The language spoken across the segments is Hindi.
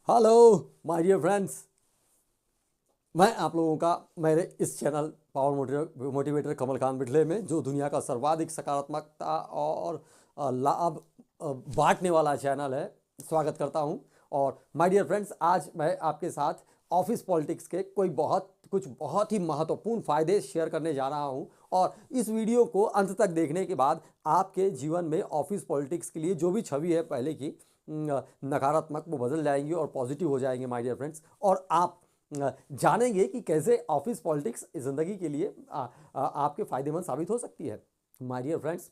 Hello my dear friends. मैं आप लोगों का मेरे इस channel power motivator Kamal Khan बिटले में जो दुनिया का सर्वाधिक सकारात्मकता और लाभ बांटने वाला चैनल है, स्वागत करता हूं। और माय डियर फ्रेंड्स, आज मैं आपके साथ ऑफिस पॉलिटिक्स के कुछ बहुत ही महत्वपूर्ण फायदे शेयर करने जा रहा हूं। और इस वीडियो को अंत तक देखने के बाद आपके जीवन में ऑफिस पॉलिटिक्स के लिए जो भी छवि है पहले की नकारात्मक, वो बदल जाएंगी और पॉजिटिव हो जाएंगे माय डियर फ्रेंड्स। और आप जानेंगे कि कैसे ऑफिस पॉलिटिक्स ज़िंदगी के लिए आपके फ़ायदेमंद साबित हो सकती है। My dear friends,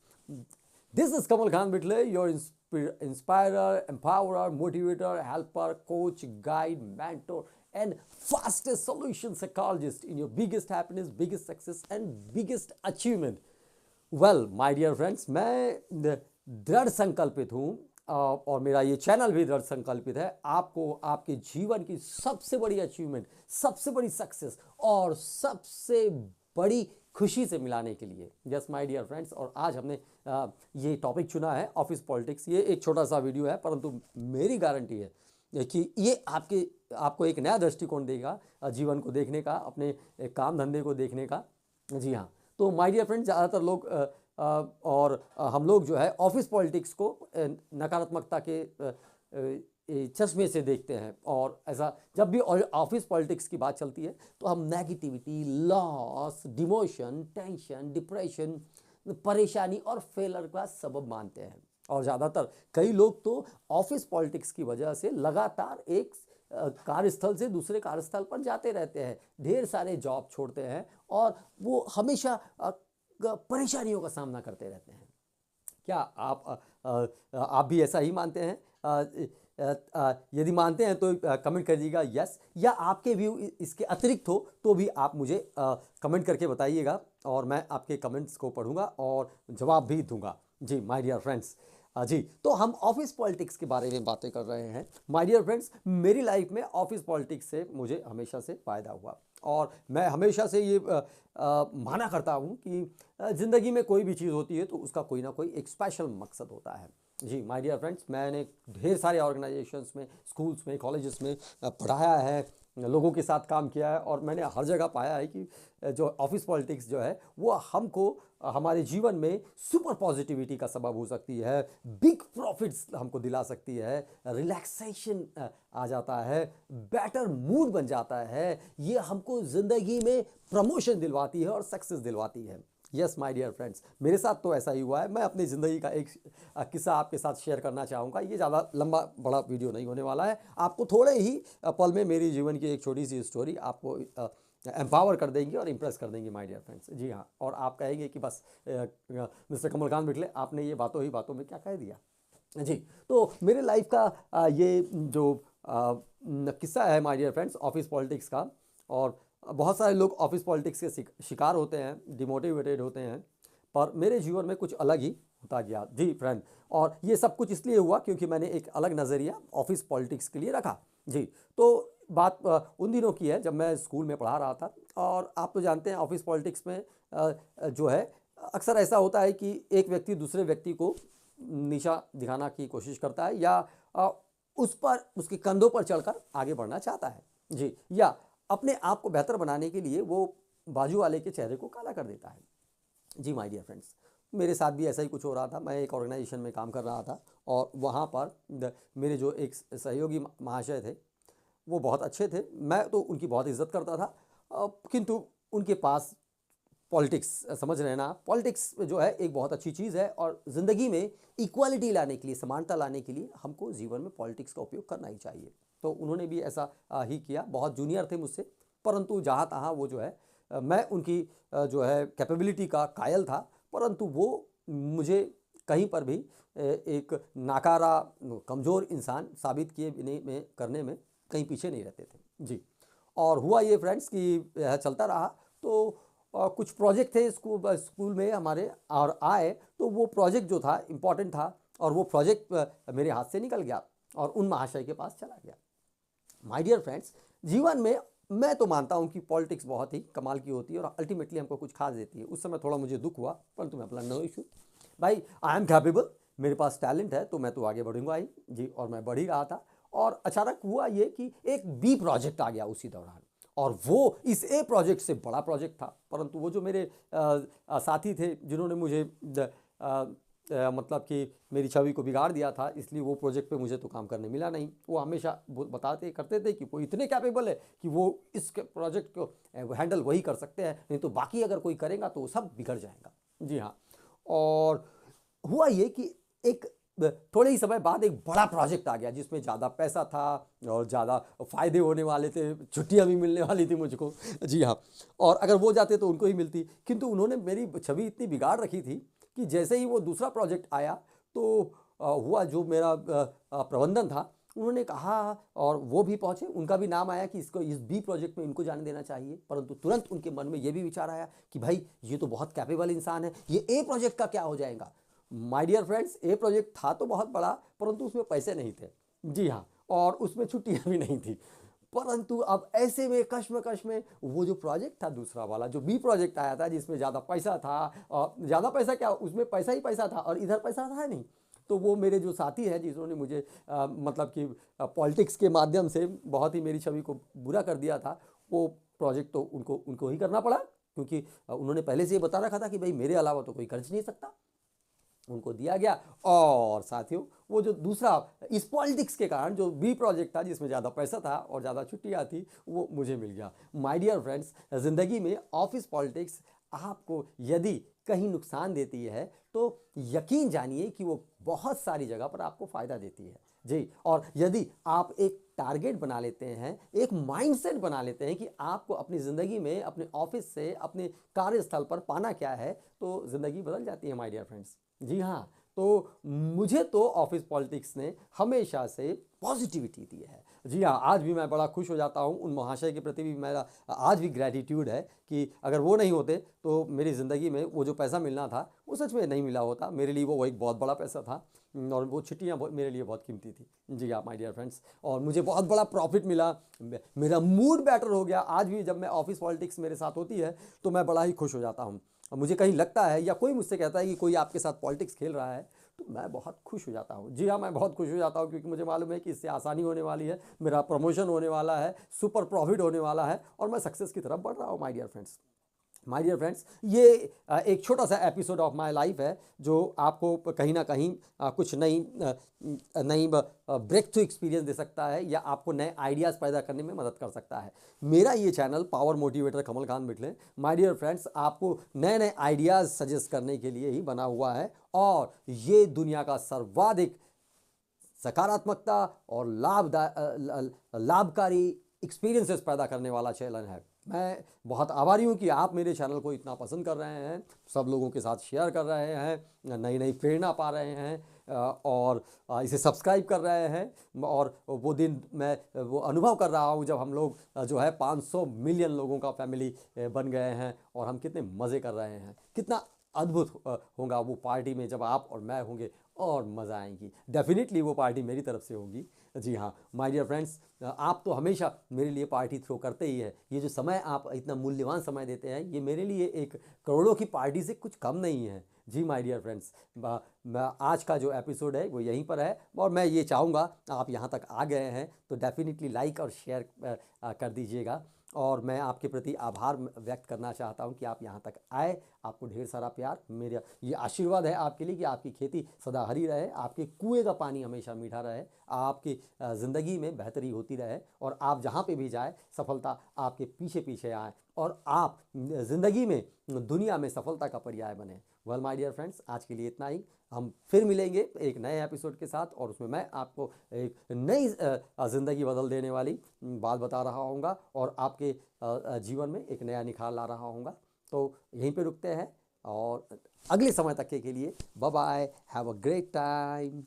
this is Kamal Khan Bitley, your inspirer, empowerer, motivator, helper, coach, guide, mentor and fastest solution psychologist in your biggest happiness, biggest success and biggest achievement. Well my dear friends, मैं दृढ़ संकल्पित हूँ और मेरा ये चैनल भी दृढ़ संकल्पित है आपको आपके जीवन की सबसे बड़ी अचीवमेंट, सबसे बड़ी सक्सेस और सबसे बड़ी खुशी से मिलाने के लिए। यस माय डियर फ्रेंड्स, और आज हमने ये टॉपिक चुना है ऑफिस पॉलिटिक्स। ये एक छोटा सा वीडियो है, परंतु मेरी गारंटी है कि ये आपको एक नया दृष्टिकोण देगा जीवन को देखने का, अपने काम धंधे को देखने का। जी हाँ, तो माय डियर फ्रेंड्स, ज़्यादातर लोग और हम लोग जो है ऑफिस पॉलिटिक्स को नकारात्मकता के चश्मे से देखते हैं। और ऐसा जब भी ऑफिस पॉलिटिक्स की बात चलती है तो हम negativity, loss, demotion, tension, depression, परेशानी और फेलर का सबब मानते हैं। और ज़्यादातर कई लोग तो ऑफिस पॉलिटिक्स की वजह से लगातार एक कार्यस्थल से दूसरे कार्यस्थल पर जाते रहते हैं, ढेर सारे जॉब छोड़ते हैं और वो हमेशा परेशानियों का सामना करते रहते हैं। क्या आप भी ऐसा ही मानते हैं? यदि मानते हैं तो कमेंट करिएगा यस, या आपके व्यू इसके अतिरिक्त हो तो भी आप मुझे कमेंट करके बताइएगा और मैं आपके कमेंट्स को पढ़ूंगा और जवाब भी दूंगा। जी माय डियर फ्रेंड्स, जी तो हम ऑफिस पॉलिटिक्स के बारे में बातें कर रहे हैं। माय डियर फ्रेंड्स, मेरी लाइफ में ऑफिस पॉलिटिक्स से मुझे हमेशा से फ़ायदा हुआ और मैं हमेशा से ये माना करता हूँ कि ज़िंदगी में कोई भी चीज़ होती है तो उसका कोई ना कोई एक स्पेशल मकसद होता है। जी माय डियर फ्रेंड्स, मैंने ढेर सारे ऑर्गेनाइजेशंस में, स्कूल्स में, कॉलेजेस में पढ़ाया है, लोगों के साथ काम किया है और मैंने हर जगह पाया है कि जो ऑफिस पॉलिटिक्स जो है वो हमको हमारे जीवन में सुपर पॉजिटिविटी का सबब हो सकती है, बिग प्रॉफिट्स हमको दिला सकती है, रिलैक्सेशन आ जाता है, बेटर मूड बन जाता है, ये हमको ज़िंदगी में प्रमोशन दिलवाती है और सक्सेस दिलवाती है। यस माय डियर फ्रेंड्स, मेरे साथ तो ऐसा ही हुआ है। मैं अपनी ज़िंदगी का एक किस्सा आपके साथ शेयर करना चाहूँगा। ये ज़्यादा लंबा बड़ा वीडियो नहीं होने वाला है, आपको थोड़े ही पल में मेरी जीवन की एक छोटी सी स्टोरी आपको एम्पावर कर देंगे और इम्प्रेस कर देंगे माय डियर फ्रेंड्स। जी हाँ, और आप कहेंगे कि बस मिस्टर कमल खान बिटले, आपने ये बातों ही बातों में क्या कह दिया। जी, तो मेरे लाइफ का ये जो किस्सा है my dear friends office politics का, और बहुत सारे लोग ऑफिस पॉलिटिक्स के शिकार होते हैं, डिमोटिवेटेड होते हैं, पर मेरे जीवन में कुछ अलग ही होता गया। जी फ्रेंड, और ये सब कुछ इसलिए हुआ क्योंकि मैंने एक अलग नज़रिया ऑफिस पॉलिटिक्स के लिए रखा। जी, तो बात उन दिनों की है जब मैं स्कूल में पढ़ा रहा था। और आप तो जानते हैं ऑफिस पॉलिटिक्स में जो है अक्सर ऐसा होता है कि एक व्यक्ति दूसरे व्यक्ति को नीचा दिखाना की कोशिश करता है, या उस पर, उसके कंधों पर चढ़कर आगे बढ़ना चाहता है। जी, या अपने आप को बेहतर बनाने के लिए वो बाजू वाले के चेहरे को काला कर देता है। जी माय डियर फ्रेंड्स, मेरे साथ भी ऐसा ही कुछ हो रहा था। मैं एक ऑर्गेनाइजेशन में काम कर रहा था और वहाँ पर मेरे जो एक सहयोगी महाशय थे वो बहुत अच्छे थे, मैं तो उनकी बहुत इज्जत करता था, किंतु उनके पास पॉलिटिक्स, समझ रहे हैं ना, पॉलिटिक्स जो है एक बहुत अच्छी चीज़ है और ज़िंदगी में इक्वालिटी लाने के लिए, समानता लाने के लिए हमको जीवन में पॉलिटिक्स का उपयोग करना ही चाहिए। तो उन्होंने भी ऐसा ही किया। बहुत जूनियर थे मुझसे, परंतु जहाँ तहाँ वो जो है मैं उनकी जो है कैपेबिलिटी का कायल था, परंतु वो मुझे कहीं पर भी एक नाकारा, कमज़ोर इंसान साबित किए बिना में करने में कहीं पीछे नहीं रहते थे। जी, और हुआ ये फ्रेंड्स कि यह चलता रहा। तो कुछ प्रोजेक्ट थे स्कूल में हमारे, और आए तो वो प्रोजेक्ट जो था इम्पॉर्टेंट था और वो प्रोजेक्ट मेरे हाथ से निकल गया और उन महाशय के पास चला गया। माय डियर फ्रेंड्स, जीवन में मैं तो मानता हूँ कि पॉलिटिक्स बहुत ही कमाल की होती है और अल्टीमेटली हमको कुछ खास देती है। उस समय थोड़ा मुझे दुख हुआ, परंतु मैं अपना नो इशू, भाई आई एम कैपेबल, मेरे पास टैलेंट है तो मैं तो आगे बढ़ूंगा ही। जी, और मैं बढ़ ही रहा था और अचानक हुआ ये कि एक बी प्रोजेक्ट आ गया उसी दौरान, और वो इस ए प्रोजेक्ट से बड़ा प्रोजेक्ट था। परंतु वो जो मेरे साथी थे जिन्होंने मुझे मतलब कि मेरी छवि को बिगाड़ दिया था, इसलिए वो प्रोजेक्ट पे मुझे तो काम करने मिला नहीं। वो हमेशा बताते करते थे कि वो इतने कैपेबल है कि वो इस प्रोजेक्ट को हैंडल वही कर सकते हैं, नहीं तो बाकी अगर कोई करेगा तो वो सब बिगड़ जाएगा। जी हाँ। और हुआ ये कि एक थोड़े ही समय बाद एक बड़ा प्रोजेक्ट आ गया जिसमें ज़्यादा पैसा था और ज़्यादा फ़ायदे होने वाले थे, छुट्टियां भी मिलने वाली थी मुझको। जी हाँ। और अगर वो जाते तो उनको ही मिलती, किंतु उन्होंने मेरी छवि इतनी बिगाड़ रखी थी कि जैसे ही वो दूसरा प्रोजेक्ट आया तो हुआ जो मेरा प्रबंधन था, उन्होंने कहा, और वो भी पहुंचे, उनका भी नाम आया कि इसको इस बी प्रोजेक्ट में इनको जाने देना चाहिए। परंतु तुरंत उनके मन में ये भी विचार आया कि भाई ये तो बहुत कैपेबल इंसान है, ये ए प्रोजेक्ट का क्या हो जाएगा। My dear friends, a project था तो बहुत बड़ा, परंतु उसमें पैसे नहीं थे। जी हाँ। और उसमें छुट्टियां भी नहीं थी। परंतु अब ऐसे में कश्मकश में वो जो प्रोजेक्ट था दूसरा वाला, जो बी प्रोजेक्ट आया था जिसमें ज़्यादा पैसा था, और ज़्यादा पैसा क्या, उसमें पैसा ही पैसा था और इधर पैसा था नहीं। तो वो मेरे जो साथी हैं जिन्होंने मुझे मतलब कि पॉलिटिक्स के माध्यम से बहुत ही मेरी छवि को बुरा कर दिया था, वो प्रोजेक्ट तो उनको उनको ही करना पड़ा, क्योंकि उन्होंने पहले से ही बता रखा था कि भाई मेरे अलावा तो कोई कर नहीं सकता। उनको दिया गया। और साथियों, वो जो दूसरा इस पॉलिटिक्स के कारण जो बी प्रोजेक्ट था जिसमें ज़्यादा पैसा था और ज़्यादा छुट्टियाँ थी, वो मुझे मिल गया। माय डियर फ्रेंड्स, ज़िंदगी में ऑफिस पॉलिटिक्स आपको यदि कहीं नुकसान देती है तो यकीन जानिए कि वो बहुत सारी जगह पर आपको फ़ायदा देती है। जी। और यदि आप एक टारगेट बना लेते हैं, एक माइंडसेट बना लेते हैं कि आपको अपनी ज़िंदगी में, अपने ऑफिस से, अपने कार्यस्थल पर पाना क्या है, तो ज़िंदगी बदल जाती है माय डियर फ्रेंड्स। जी हाँ। तो मुझे तो ऑफिस पॉलिटिक्स ने हमेशा से पॉजिटिविटी दी है। जी हाँ, आज भी मैं बड़ा खुश हो जाता हूँ, उन महाशय के प्रति भी मेरा आज भी ग्रैटिट्यूड है कि अगर वो नहीं होते तो मेरी ज़िंदगी में वो जो पैसा मिलना था वो सच में नहीं मिला होता। मेरे लिए वो एक बहुत बड़ा पैसा था, और वो छुट्टियाँ मेरे लिए बहुत कीमती थी। जी हाँ माय डियर फ्रेंड्स, और मुझे बहुत बड़ा प्रॉफिट मिला, मेरा मूड बेटर हो गया। आज भी जब मैं ऑफिस पॉलिटिक्स मेरे साथ होती है तो मैं बड़ा ही खुश हो जाता हूँ। अब मुझे कहीं लगता है या कोई मुझसे कहता है कि कोई आपके साथ पॉलिटिक्स खेल रहा है, तो मैं बहुत खुश हो जाता हूँ। जी हाँ, मैं बहुत खुश हो जाता हूँ, क्योंकि मुझे मालूम है कि इससे आसानी होने वाली है, मेरा प्रमोशन होने वाला है, सुपर प्रॉफिट होने वाला है, और मैं सक्सेस की तरफ बढ़ रहा हूँ my dear friends. My dear friends, ये एक छोटा सा एपिसोड ऑफ माय लाइफ है जो आपको कहीं ना कहीं कुछ नई नई ब्रेक थ्रू एक्सपीरियंस दे सकता है, या आपको नए आइडियाज़ पैदा करने में मदद कर सकता है। मेरा ये channel power motivator Kamal Khan Bitley, my dear friends, आपको नए नए आइडियाज़ सजेस्ट करने के लिए ही बना हुआ है, और ये दुनिया का सर्वाधिक सकारात्मकता और लाभकारी एक्सपीरियंसेस पैदा करने वाला चैनल है। मैं बहुत आभारी हूँ कि आप मेरे चैनल को इतना पसंद कर रहे हैं, सब लोगों के साथ शेयर कर रहे हैं, नई नई प्रेरणा पा रहे हैं, और इसे सब्सक्राइब कर रहे हैं। और वो दिन मैं वो अनुभव कर रहा हूँ जब हम लोग जो है 500 मिलियन लोगों का फैमिली बन गए हैं, और हम कितने मज़े कर रहे हैं। कितना अद्भुत होगा वो पार्टी में जब आप और मैं होंगे, और मज़ा आएगी। डेफिनेटली वो पार्टी मेरी तरफ से होगी। जी हाँ माय डियर फ्रेंड्स, आप तो हमेशा मेरे लिए पार्टी थ्रो करते ही है। ये जो समय आप इतना मूल्यवान समय देते हैं, ये मेरे लिए एक करोड़ों की पार्टी से कुछ कम नहीं है। जी माय डियर फ्रेंड्स, आज का जो एपिसोड है वो यहीं पर है, और मैं ये चाहूँगा आप यहाँ तक आ गए हैं तो डेफिनेटली लाइक और शेयर कर दीजिएगा। और मैं आपके प्रति आभार व्यक्त करना चाहता हूं कि आप यहाँ तक आए। आपको ढेर सारा प्यार। मेरा ये आशीर्वाद है आपके लिए कि आपकी खेती सदा हरी रहे, आपके कुएं का पानी हमेशा मीठा रहे, आपकी ज़िंदगी में बेहतरी होती रहे, और आप जहाँ पे भी जाए सफलता आपके पीछे पीछे आए, और आप ज़िंदगी में, दुनिया में सफलता का पर्याय बने। वेल माय डियर फ्रेंड्स, आज के लिए इतना ही। हम फिर मिलेंगे एक नए एपिसोड के साथ, और उसमें मैं आपको एक नई ज़िंदगी बदल देने वाली बात बता रहा हूँगा, और आपके जीवन में एक नया निखार ला रहा हूँगा। तो यहीं पे रुकते हैं, और अगले समय तक के लिए bye bye, have a great time.